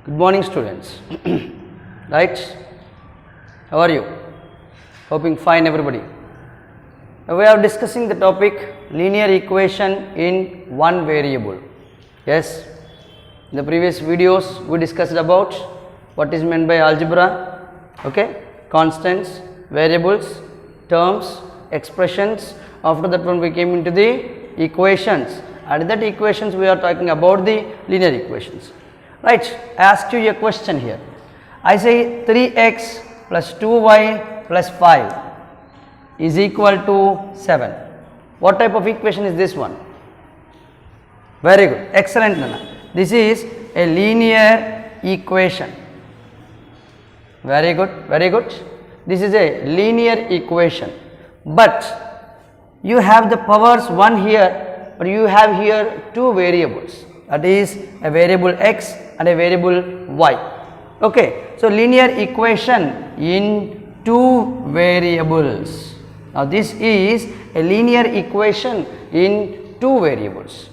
Good morning, students. Right? How are you? Hoping fine, everybody. We are discussing the topic linear equation in one variable. Yes. In the previous videos, we discussed about what is meant by algebra. Okay. Constants, variables, terms, expressions. After that one, we came into the equations. And that equations we are talking about the linear equations. Right, I asked you a question here. I say 3x plus 2y plus 5 is equal to 7. What type of equation is this one? Very good, excellent Nana. This is a linear equation. Very good, very good. This is a linear equation. But you have the powers 1 here, but you have here 2 variables. That is a variable x and a variable y. Okay, so linear equation in 2 variables. Now this is a linear equation in 2 variables.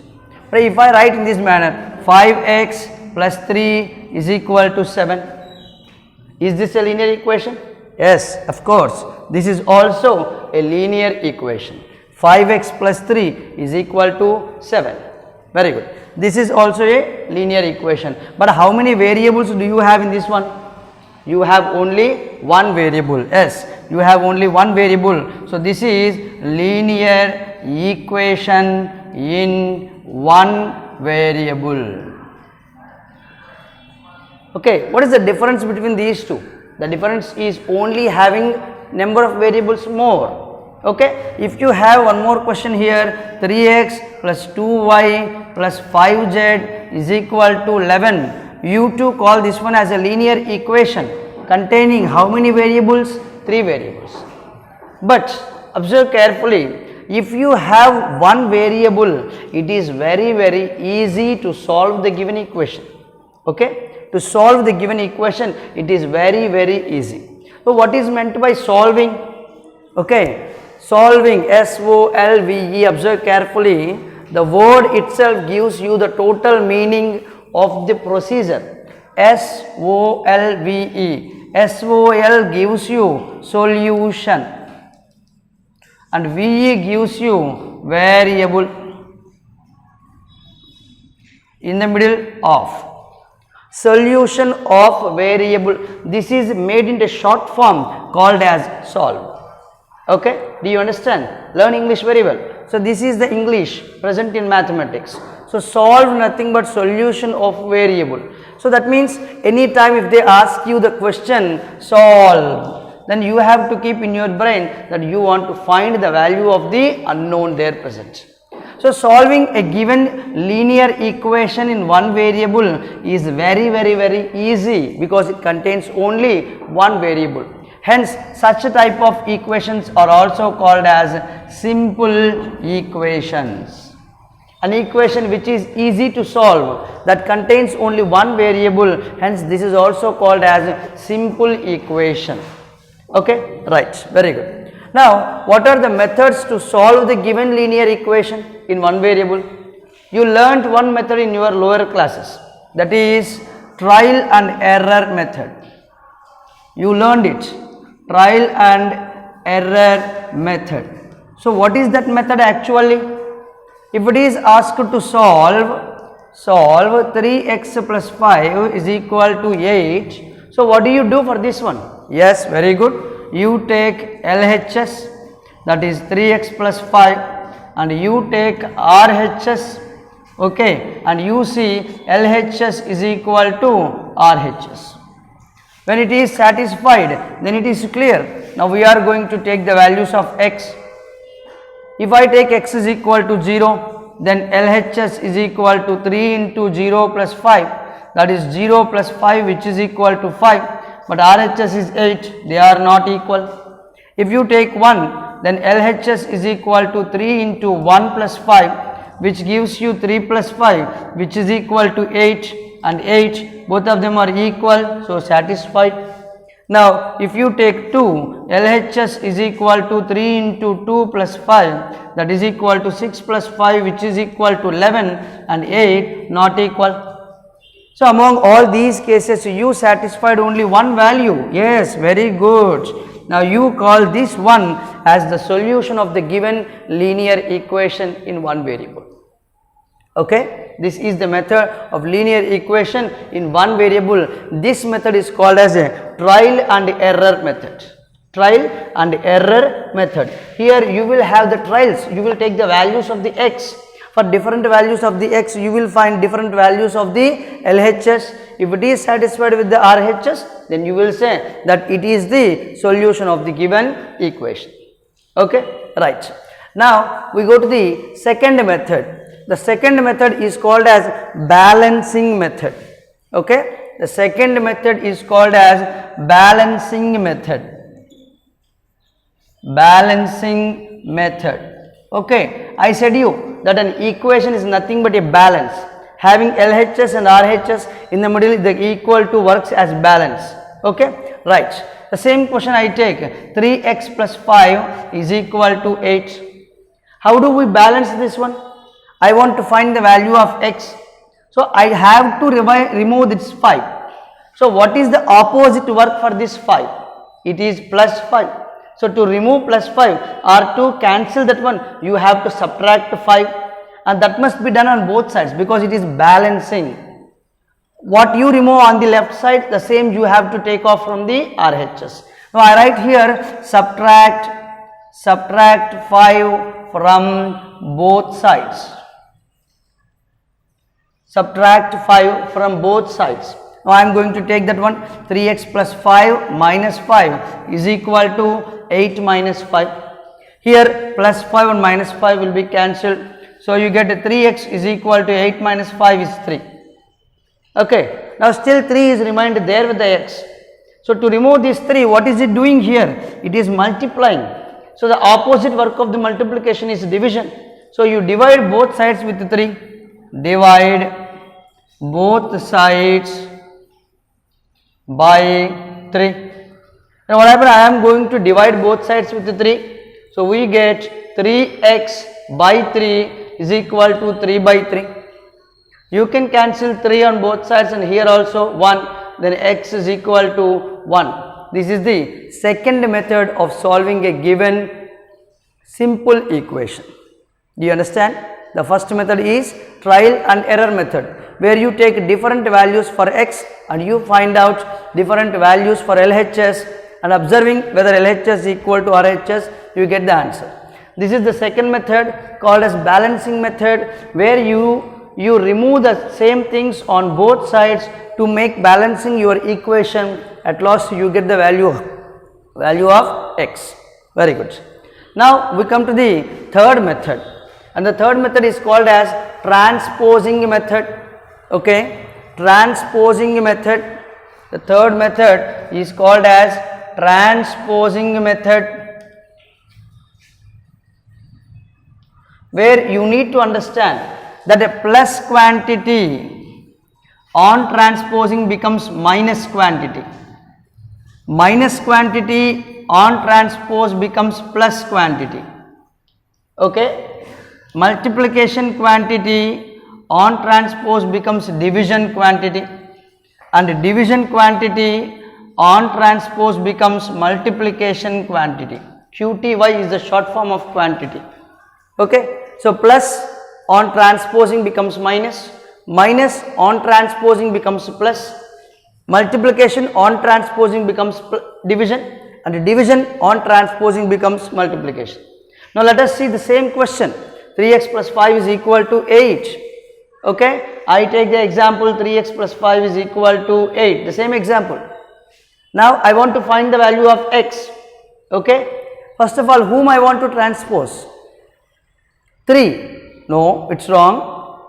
But if I write in this manner, 5x plus 3 is equal to 7. Is this a linear equation? Yes, of course. This is also a linear equation. 5x plus 3 is equal to 7. Very good. This is also a linear equation. But how many variables do you have in this one? You have only one variable. Yes, you have only one variable. So this is linear equation in one variable. Okay, what is the difference between these two? The difference is only having number of variables more. Okay, if you have one more question here, 3x plus 2y plus 5z is equal to 11. You too call this one as a linear equation containing how many variables? 3 variables. But observe carefully, if you have one variable, it is very easy to solve the given equation. Okay, to solve the given equation, it is very easy. So what is meant by solving? Okay, solving, S-O-L-V-E, observe carefully, the word itself gives you the total meaning of the procedure. S-O-L-V-E, S-O-L gives you solution and V-E gives you variable, in the middle of solution of variable. This is made into short form called as solve. Okay, do you understand? Learn English very well. So this is the English present in mathematics. So solve nothing but solution of variable. So that means anytime if they ask you the question solve, then you have to keep in your brain that you want to find the value of the unknown there present. So solving a given linear equation in one variable is very easy because it contains only one variable. Hence, such a type of equations are also called as simple equations. An equation which is easy to solve, that contains only one variable, hence this is also called as simple equation. Okay, right, very good. Now, what are the methods to solve the given linear equation in one variable? You learnt one method in your lower classes, that is trial and error method. You learned it. Trial and error method. So what is that method actually? If it is asked to solve 3x plus 5 is equal to 8. So what do you do for this one? Yes, very good. You take LHS, that is 3x plus 5, and you take RHS. Okay, and you see LHS is equal to RHS. When it is satisfied, then it is clear. Now we are going to take the values of x. If I take x is equal to 0, then LHS is equal to 3 into 0 plus 5, that is 0 plus 5, which is equal to 5, but RHS is 8, they are not equal. If you take 1, then LHS is equal to 3 into 1 plus 5, which gives you 3 plus 5, which is equal to 8. And 8, both of them are equal, so satisfied. Now, if you take 2, LHS is equal to 3 into 2 plus 5, that is equal to 6 plus 5, which is equal to 11, and 8 not equal. So among all these cases, you satisfied only one value. Yes, very good. Now you call this one as the solution of the given linear equation in one variable. Okay, this is the method of linear equation in one variable. This method is called as a trial and error method. Trial and error method. Here you will have the trials. You will take the values of the x. For different values of the x, you will find different values of the LHS. If it is satisfied with the RHS, then you will say that it is the solution of the given equation. Okay, right. Now we go to the second method. The second method is called as balancing method. Okay, the second method is called as balancing method. Balancing method. Okay, I said you that an equation is nothing but a balance. Having LHS and RHS in the middle, the equal to works as balance. Okay, right. The same question I take, 3x plus 5 is equal to 8. How do we balance this one? I want to find the value of x. So I have to remove this 5. So what is the opposite work for this 5? It is plus 5. So to remove plus 5 or to cancel that one, you have to subtract 5, and that must be done on both sides because it is balancing. What you remove on the left side, the same you have to take off from the RHS. Now I write here subtract 5 from both sides. Subtract 5 from both sides. Now I am going to take that one, 3x plus 5 minus 5 is equal to 8 minus 5. Here plus 5 and minus 5 will be cancelled. So you get 3x is equal to 8 minus 5 is 3. Okay, now still 3 is remained there with the x. So to remove this 3, what is it doing here? It is multiplying. So the opposite work of the multiplication is division. So you divide both sides with 3. Divide both sides by 3. Now what happened? I am going to divide both sides with 3. So we get 3x by 3 is equal to 3 by 3. You can cancel 3 on both sides, and here also 1. Then x is equal to 1. This is the second method of solving a given simple equation. Do you understand? The first method is trial and error method, where you take different values for x and you find out different values for LHS, and observing whether LHS is equal to RHS, you get the answer. This is the second method called as balancing method, where you remove the same things on both sides to make balancing your equation. At last you get the value of x. Very good. Now we come to the third method, and the third method is called as transposing method. Okay, transposing method. The third method is called as transposing method, where you need to understand that a plus quantity on transposing becomes minus quantity. Minus quantity on transpose becomes plus quantity. Okay, multiplication quantity on transpose becomes division quantity, and division quantity on transpose becomes multiplication quantity. QTY is the short form of quantity. Okay, so plus on transposing becomes minus, minus on transposing becomes plus, multiplication on transposing becomes division, and division on transposing becomes multiplication. Now let us see the same question. 3x plus 5 is equal to 8. Okay, I take the example 3x plus 5 is equal to 8, the same example. Now I want to find the value of x. Okay, first of all, whom I want to transpose? 3. No, it's wrong.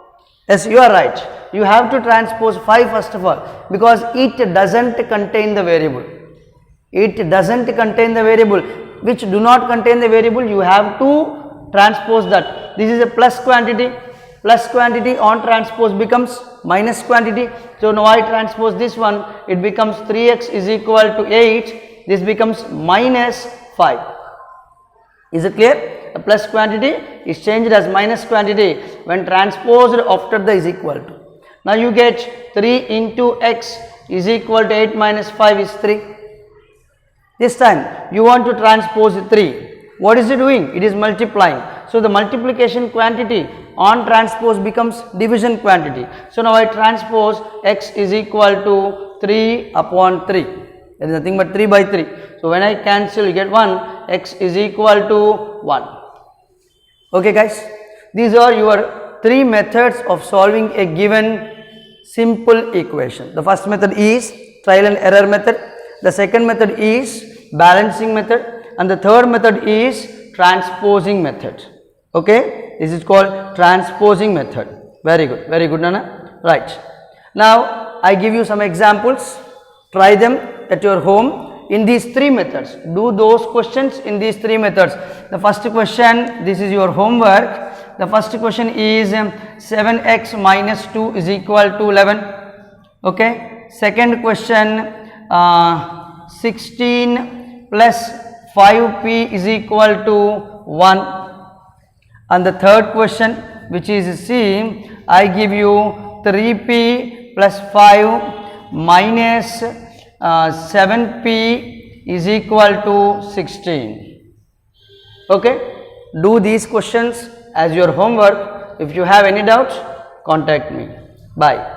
Yes, you are right. You have to transpose 5 first of all, because it doesn't contain the variable. It doesn't contain the variable. Which do not contain the variable, you have to transpose that. This is a plus quantity. Plus quantity on transpose becomes minus quantity. So now I transpose this one, it becomes 3x is equal to 8. This becomes minus 5. Is it clear? The plus quantity is changed as minus quantity when transposed after the is equal to. Now you get 3 into x is equal to 8 minus 5 is 3. This time you want to transpose 3. What is it doing? It is multiplying. So the multiplication quantity on transpose becomes division quantity. So now I transpose x is equal to 3 upon 3. There is nothing but 3 by 3. So when I cancel, you get 1. X is equal to 1. Okay guys, these are your 3 methods of solving a given simple equation. The first method is trial and error method. The second method is balancing method. And the third method is transposing method. Okay, this is called transposing method. Very good Nana. Right, now I give you some examples. Try them at your home in these 3 methods. Do those questions in these 3 methods. The first question, this is your homework. The first question is 7x minus 2 is equal to 11. Okay, second question, 16 plus 5p is equal to 1. And the third question, which is C, I give you 3p plus 5 minus 7p is equal to 16. Okay, do these questions as your homework. If you have any doubts, contact me. Bye.